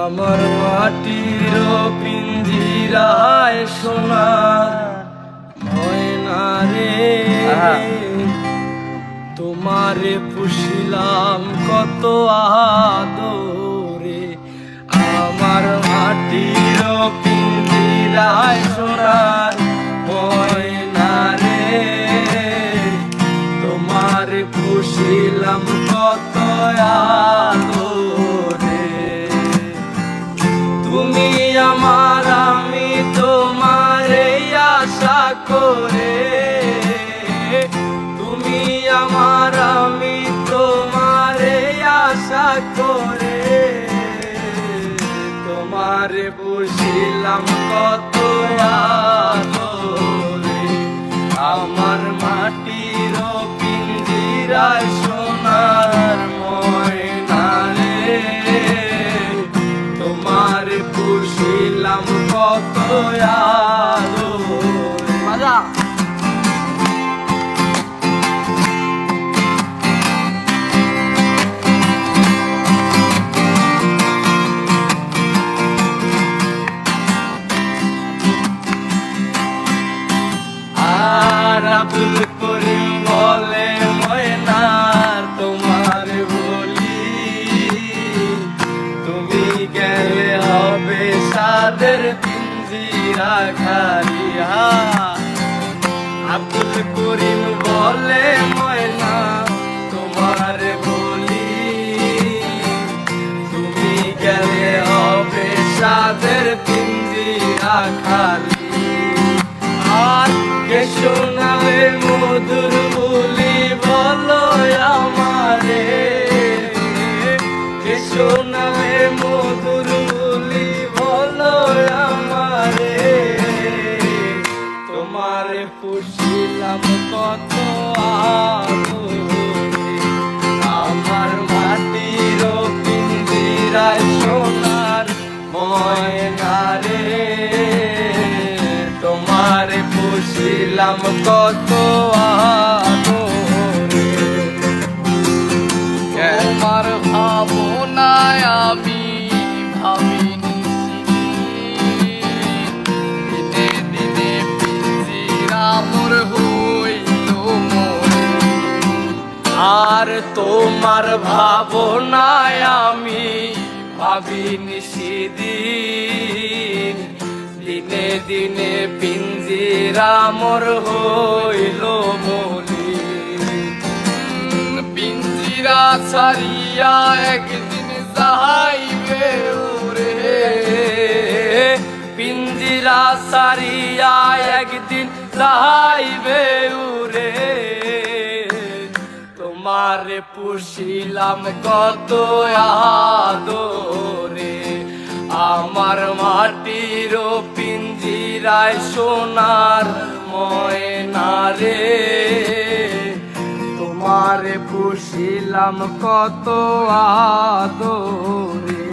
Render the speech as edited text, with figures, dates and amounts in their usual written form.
আমার মাটির পিঞ্জিরায় সোনা ময়না রে, তোমারে পুষিলাম কত আদরে। আমার মাটির পিঞ্জিরায় সোনা ময়না রে, তোমারে পুষিলাম কত আদরে। তুমি আমার, আমি তোমারে আশা করে, তুমি আমার, আমি তোমারে আশা করে, তোমারে বুঝিলাম কত আদরে। আমার মাটির পিঞ্জিরায় সোনার ময়না রে, তোমারে বুঝিলাম কত আদরে। মজা আব্দুল করিম বলে ময়না তোমার বলি, তুমি গেলে হবে সাদের পিঞ্জিরা খালি। আব্দুল করিম বলে ময়না তোমার বলি, তুমি গেলে হবে সাদের পিঞ্জিরা খালি। আর কে শোনাবে মধুর বলি বলো আমারে, কে শোনাবে মধুর বলি বলো আমারে, তোমারে পুষিলাম কত আদরে। আমার মাটির পিঞ্জিরায় সোনার ময়না রে, তোমারে পুষিলাম কত আদরে। তোমার ভাবনায় আমি ভাবিনি, দিনে দিনে পিঞ্জিরা মোর হইল মরে। আর তোমার ভাবনায় আমি ভাবিনি সেদিন, দিনে দিনে পিঞ্জিরা মোর হইল মলিন। পিঞ্জিরা ছাড়িয়া একদিন যাইবে ওরে, পিঞ্জিরা সারিয়া একদিন যাইবে উরে। তোমারে পুষিলাম কত আদরে। আমার মাটির পিঞ্জিরায় সোনার ময়না রে, তোমারে পুষিলাম কত আদরে।